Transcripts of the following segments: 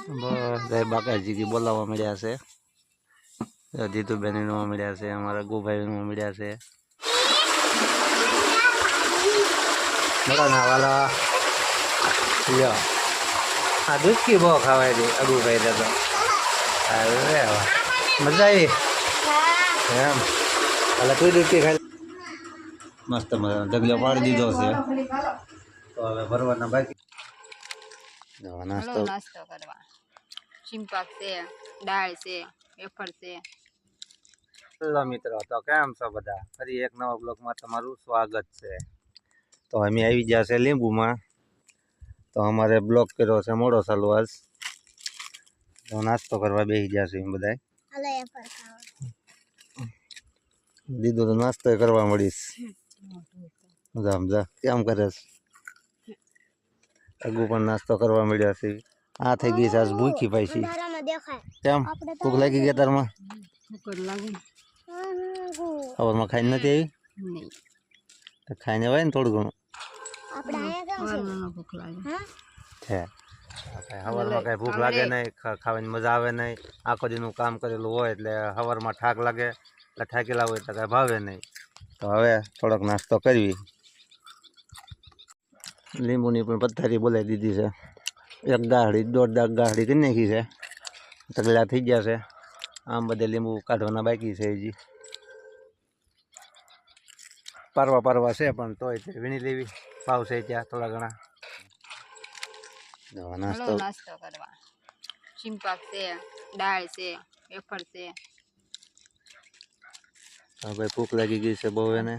બસ બાકાજી બોલાવવા મળ્યા છે, જીતુબેન વીણવા મળ્યા છે, અમારા ગોભાઈ વીણવા મળ્યા છે. ના વાલા લ્યો આ દૂધકી બહુ ખાવાય દે અગુભાઈ દાદા. અરે વાહ મજા આવી એમ. એટલે તું દૂધકી ખાઈ મસ્ત મજા ઢગલો પાડી દીધો છે. તો હવે ભરવાના બાકી નાસ્તો કરવા ચીંપાક છે, દાળ છે, વેફર છે. હેલો મિત્રો, તો કેમ છો બધા? ફરી એક નવા બ્લોગમાં તમારું સ્વાગત છે. તો અમે આવી ગયા છે લીંબુમાં. તો અમારે બ્લોગ કર્યો છે મોડો ચાલુ આજ. તો નાસ્તો કરવા બેસી ગયા છે એમ બધા. દીધો તો નાસ્તો કરવા મળીશ. મજા મજા કેમ કરે છે? અગુ પણ નાસ્તો કરવા મળ્યા છે. આ થઈ ગઈ છે આજ ભૂખી પાછી. કેમ ભૂખ લાગી ગયા તારમાં? ખબરમાં ખાઈને નથી આવી? તો ખાઈને હોય ને થોડું ઘણું છે. સવારમાં કઈ ભૂખ લાગે નહીં, ખાવાની મજા આવે નહીં. આખો દીનું કામ કરેલું હોય એટલે સવારમાં થાક લાગે, એટલે થાકેલા હોય એટલે કઈ ભાવે નહીં. તો હવે થોડોક નાસ્તો કરવી. લીંબુની પણ પથ્થારી બોલાવી દીધી છે. એક ગાહડી દોઢ ગાહડી કરી નાખી છે. તગડા થઈ ગયા છે. આમ બધે લીંબુ કાઢવાના બાકી છે હજી. પારવા છે પણ તોય વીણી લેવી ભાવ છે ત્યાં થોડા ઘણા. નાસ્તો કરવા ચીંપાક છે, દાળ છે, વેફર છે. હા ભાઈ ભૂખ લાગી ગઈ છે બહુ એને.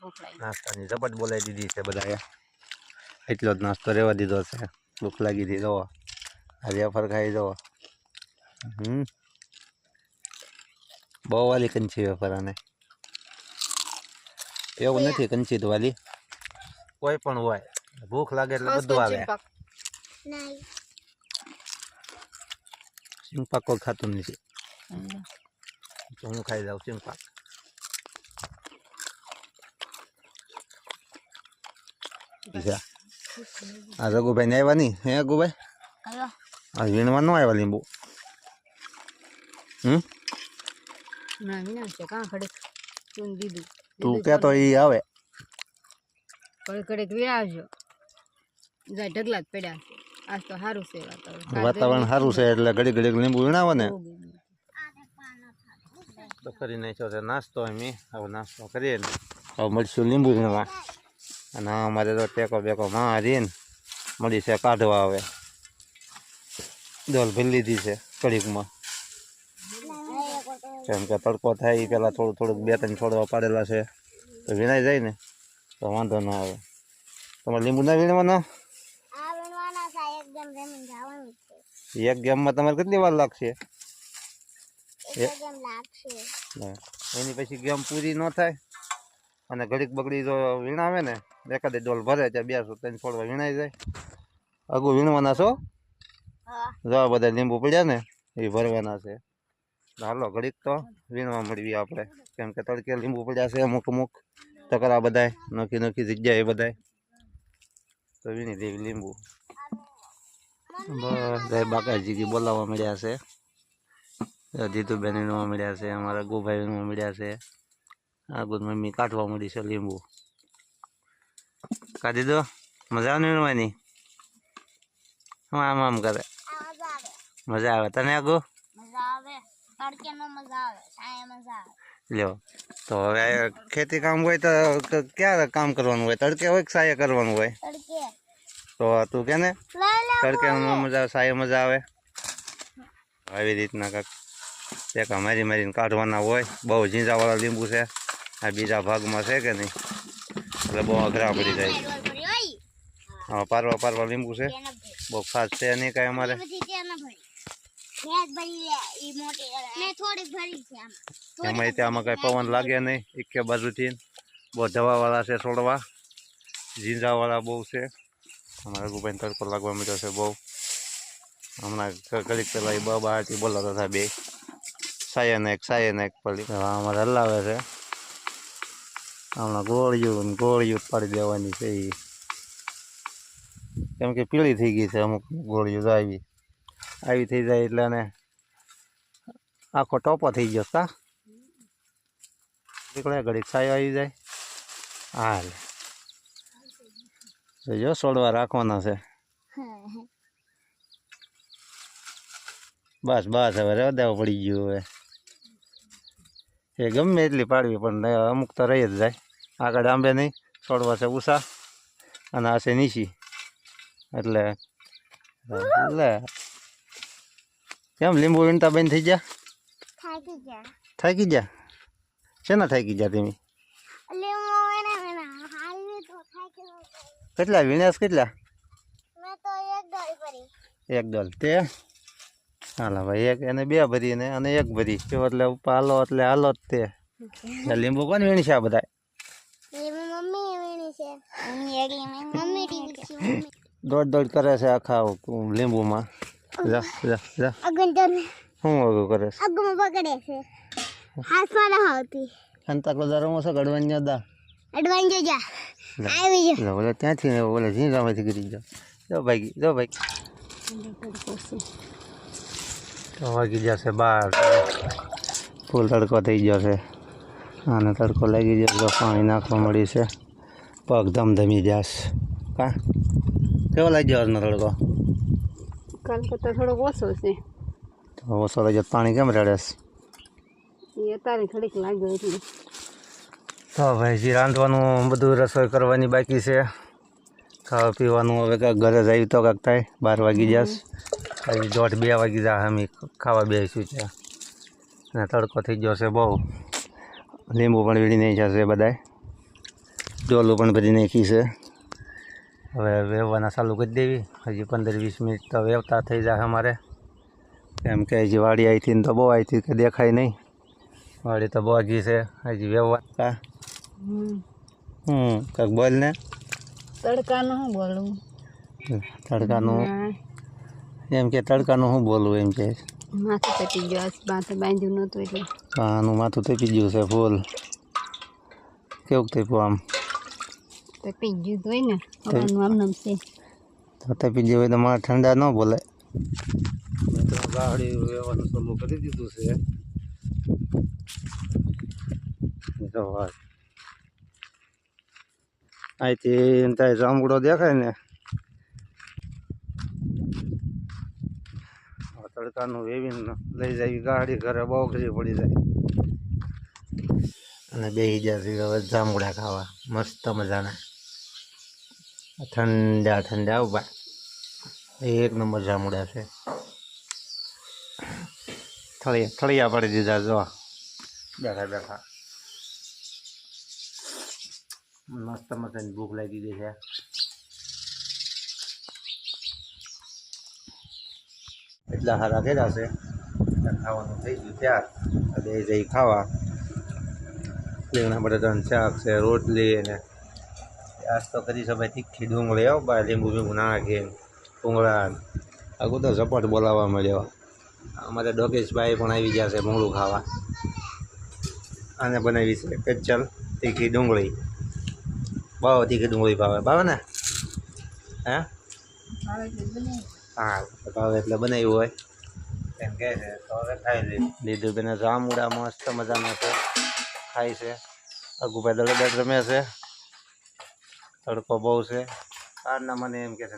ભૂખ લાગી નાસ્તાની ઝપટ બોલાવી દીધી છે બધાએ. એટલો જ નાસ્તો રહેવા દીધો છે. ભૂખ લાગી હતી જવો. આ વેફર ખાઈ જવો. બહુ વાલી કંચી વેફર આને. એવું નથી કંચી તો વાલી, કોઈ પણ હોય ભૂખ લાગે એટલે બધું આવે. ચીંપાક કોઈ ખાતું નથી તો હું ખાઈ જાઉં ચીંપાક. આ રઘુભાઈ ને આવ્યા નહીં હે રઘુભાઈ? આ વીણવા નો આવ્યા લીંબુ? તું કેતો ઈ આવે કડક વીણાવજો. ઢગલા જ પડ્યા છે. આજ તો સારું છે વાતાવરણ સારું છે એટલે ઘડી ઘડી લીંબુ વીણાવો ને. તો કરી નાખ્યો છે નાસ્તો. અમે હવે નાસ્તો કરીએ ને હવે મળશું લીંબુ વીણવા. અને અમારે તો ટેકો બેકો મારીને મળી છે કાઢવા. હવે ડોલ ભરી લીધી છે કડીકમાં. કેમ કે તડકો થાય એ પહેલાં થોડુંક બે ત્રણ છોડવા પાડેલા છે તો વીણાઈ જાય ને તો વાંધો ના આવે. તમારે લીંબુ ના વીણવાના? એક ગેમમાં તમારે કેટલી વાર લાગશે? એની પછી ગેમ પૂરી ન થાય અને ઘડીક બગડી જો વીણાવે ને એકાદી ડોલ ભરે ત્યાં 200-300 છોડવા વીણાઈ જાય. અગુ વીણવાના છો? જો બધા લીંબુ પડ્યા ને એ ભરવાના છે. હાલો ઘડીક તો વીણવા મળવી આપણે. કેમ કે તડકે લીંબુ પડ્યા છે અમુક તકરા બધાય નોખી જગ્યાએ બધાય. તો વીણી દેવી લીંબુ. બસ બાકાજી બોલાવવા મળ્યા છે. જીતુબેન વીણવા મળ્યા છે, અમારા ગોભાઈ વીણવા મળ્યા છે. આ બધું મમ્મી કાઢવા મળી છે લીંબુ. કાઢી દો. મજા આવે વીણવાની? હું આમ કરે મજા આવે તને? આગો લ્યો. તો હવે ખેતી કામ હોય તો ક્યારે કામ કરવાનું હોય? તડકે હોય કે સાયે કરવાનું હોય? તો તું કે ને તડકે મજા આવે સાયે મજા આવે. આવી રીતના કાંક ટેકા મારીને કાઢવાના હોય. બહુ ઝીંઝાવાળા લીંબુ છે. આ બીજા ભાગમાં છે કે નહીં એટલે બહુ અઘરા પડી જાય. હા પારવા લીંબુ છે. બહુ ખાસ છે નહીં કાંઈ અમારે. એમાં આમાં કઈ પવન લાગે નહીં એકે બાજુથી. બહુ દવાવાળા છે છોડવા, ઝીંઝાવાળા બહુ છે. અમારા રઘુભાઈને તડકો લાગવા માંડ્યો છે બહુ. હમણાં ઘડીક પેલા એ બહારથી બોલાતા હતા બે સાયે નાખ પડી. અમારે હલાવે છે હમણાં ગોળિયું પાડી દેવાની છે એ. કેમ કે પીળી થઈ ગઈ છે અમુક ગોળીઓ આવી. આવી થઈ જાય એટલે અને આખો ટોપો થઈ ગયો કા નીકળે ઘડીક છાયો આવી જાય હાલ જો છોડવા રાખવાના છે બસ બસ હવે રદાવ પડી ગયું હવે એ ગમે એટલી પાડવી પણ અમુક તો રહી જ જાય આગળ આંબે નહીં છોડવા છે ઉષા અને આ છે નીચી એટલે લે કેમ લીંબુ વીણતા બંધ થઈ ગયા થાકી ગયા શેના થાકી ગયા તમે કેટલા વીણ્યાસ કેટલા એક ડોલ તે હાલા ભાઈ એક એને બે ભરીને અને એક ભરી કેવો એટલે ઉપર હાલો એટલે હાલો જ તે લીંબુ કોણ વીણી છે આ બધા દોડ કરે છે આખા લીંબુમાં જા જા જા શું આગળ કરે છે સંતા ક્લોઝ છે ગડવાની દા બોલે ત્યાંથી બોલે ઝીંગામાંથી ગીરી જાઓ જો ભાઈ તો વાગી જશે 12 ફૂલ તડકો થઈ ગયો છે આને તડકો લાગી ગયો પાણી નાખવા મળી છે પગ ધમધમી જશે કા કેવો લાગ્યો આજનો તડકો કાલ કરતાં થોડોક ઓછો છે તો ઓછો લાગ્યો પાણી કેમ રડે એ અત્યારે થોડીક લાગ્યો એટલે તો ભાઈ જી રાંધવાનું બધું રસોઈ કરવાની બાકી છે ખાવા પીવાનું હવે કાંઈક ઘરે જઈ તો કાંઈક થાય 12 વાગી જશે હજી 1:30-2 વાગી જાય અમે ખાવા બેસીશું ત્યાં અને તડકો થઈ ગયો છે બહુ લીંબુ પણ વીણી નહીં જશે બધાય ડોલું પણ બધી નાખી છે હવે વેવવાના ચાલુ કરી દેવી હજી 15-20 મિનિટ તો વેવતા થઈ જાય અમારે કેમ કે હજી વાડી આવી હતી ને તો બહુ આવી હતી કે દેખાય નહીં વાડી તો બહુ આગી છે હજી વેવવા કા કાંઈક બોલ ને તડકાનું શું બોલવું તડકાનું એમ કે તડકાનું શું બોલવું એમ કે માથું તપી ગયો માથે બાંધ્યું નહોતું એટલે આનું માથું તપી ગયું છે ફૂલ કેવું તપ્યું આમ તપી ગયું હોય ને હવાનું આમ નામ છે તો તપી ગયું હોય તો મારે ઠંડા ન બોલાય ગાડી વેવાનું ચાલુ કરી દીધું છે અહીંથી ત્યાં જામગુડો દેખાય ને તડકાનું વેવીને લઈ જાય ગાડી ઘરે બહુ ઘરી પડી જાય અને બેસી જશે હવે જામગુડા ખાવા મસ્ત મજાના ઠંડા ઠંડા ઉભા એક નંબર જામુડા છે થળિયા પડી દીધા જો બેઠા બેઠા મસ્ત મજાની ભૂખ લાગી ગઈ છે એટલા સારા કર્યા છે ખાવાનું થઈ ગયું ત્યાર બે જઈ ખાવા લીમડા બટાટાનું શાક છે રોટલી ને આજ તો કરી છે ભાઈ તીખી ડુંગળી આવો ભાઈ લીંબુ બીંબુ નાખી ભૂંગળા આગળ તો ઝપટ બોલાવવા મળ્યો અમારે ડોકેશભાઈ પણ આવી ગયા છે ભૂંગળું ખાવા આને બનાવી છે પેચલ તીખી ડુંગળી બહુ તીખી ડુંગળી ભાવે ને હે હા ભાવે એટલે બનાવ્યું હોય એમ કહે છે તો હવે ખાઈ લીધું બેને જામુડા મસ્ત મજાના છે ખાય છે અગુભાઈ દળદળ રમે છે તડકો બહુ છે કારના મને એમ કે છે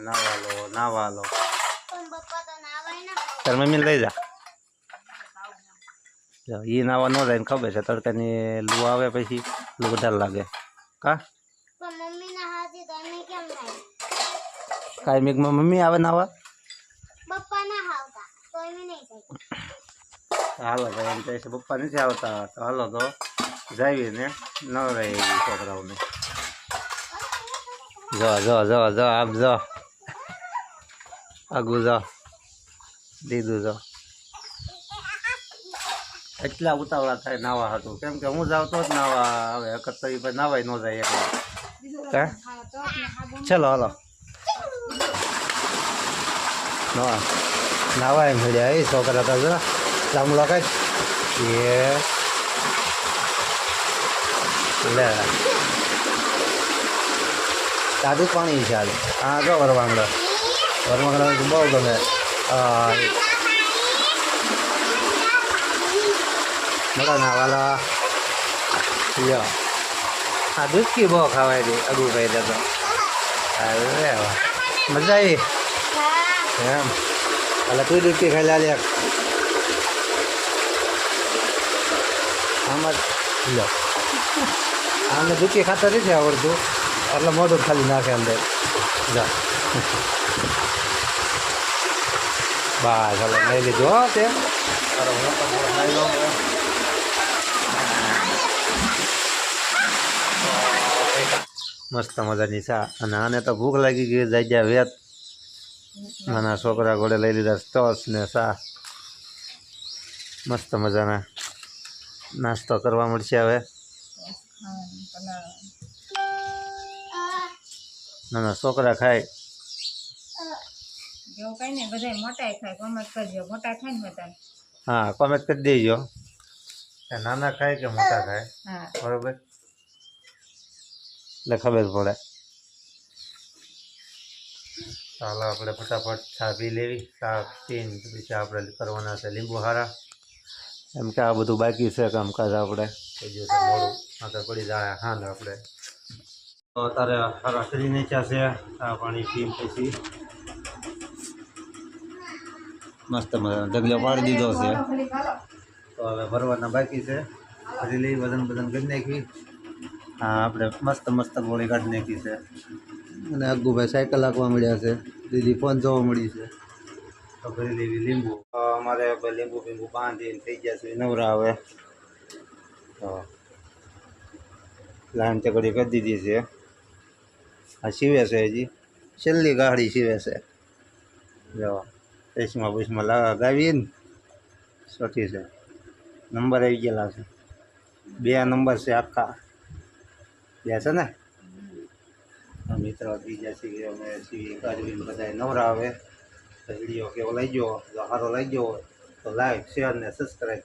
નાવા લો તાર મમ્મીને લઈ જા એ નાવા ન જાય ને ખબર છે તડકાની લૂ આવે પછી લૂ વધારે લાગે કા કાંઈ મેઘમાં મમ્મી આવે નાવા હાલો ભાઈ એમ કહે છે પપ્પા નથી આવતા તો હાલો તો જાવી ને ન રહે એવી છોકરાઓને જો આપ જો આગું જો દીધું જો એટલા ઉતાવળા થાય નાવા હતું કેમ કે હું જાવ તો જ નાવા આવે હકત તો એ પછી નાવાય ન જાય એકલા કા ચલો હાલો નાવા એમ મળ્યા એ છોકરા હતા જરા જામુડા કઈ એ લે સાદું પાણી છે આજે હા જો વરવાંગડો બહુ ગમે મોટાના વાલા લ્યો આ દૂધકી બહુ ખાવાય દે અગુ ભાઈ દાદા અરે વાહ મજા આવી એમ એટલે તું દૂધકી ખાઈ લે આમાં લ્યો આમને દૂધકી ખાતા નથી આવડતું એટલે મોઢું ખાલી નાખે અંદર જા બસ હવે નહીં લીધું હો તે મસ્ત મજાની ચા અને આને તો ભૂખ લાગી ગઈ જાય વેત નાના છોકરા ઘોડે લઈ લીધા ટોસ ને ચા મસ્ત મજાના નાસ્તો કરવા મળશે હવે નાના છોકરા ખાય જેવું કઈ ને બધા મોટા ખાય કોમેન્ટ કરજો મોટા ખાય ને બધા હા કોમેન્ટ કરી દેજો કે નાના ખાય કે મોટા ખાય હા બરોબર એટલે ખબર પડે ચાલો આપણે ફટાફટ ચા પી લેવી ચા પીને પછી આપણે કરવાના છે લીંબુ હારા એમ કે આ બધું બાકી છે કામકાજ આપણે થઈ ગયું છે મોડું આગળ પડી જાય હા ને આપણે તો અત્યારે હારા કરી નાખ્યા છે ચા પાણી પી પછી મસ્ત ઢગલો પાડી દીધો છે તો હવે ભરવાના બાકી છે ભરી લઈ વજન બદન કરી નાખી હા આપણે મસ્ત મસ્ત ગોળી કાઢી નાખી છે અને અગ્ગુભાઈ સાયકલ હાંકવા મળ્યા છે દીદી ફોન જોવા મળી છે તો ભરી લેવી લીંબુ અમારે લીંબુ બીંબુ બાંધીને થઈ ગયા છે નવરા હવે તો લાઈન ચકડી કરી દીધી છે આ સીવે છે હજી છેલ્લી ગાડી સીવે છે જો ચશ્મા બુશ્મા લગાવીએ ને સોટી છે નંબર આવી ગયેલા છે 2 નંબર છે આખા બે છે ને મિત્રો બીજા છીએ અમે છીએ કાઢવીને બધા નવરા આવે તો વિડીયો કેવો લાગ્યો સારો લાગ્યો હોય તો લાઈક શેર ને સબસ્ક્રાઈબ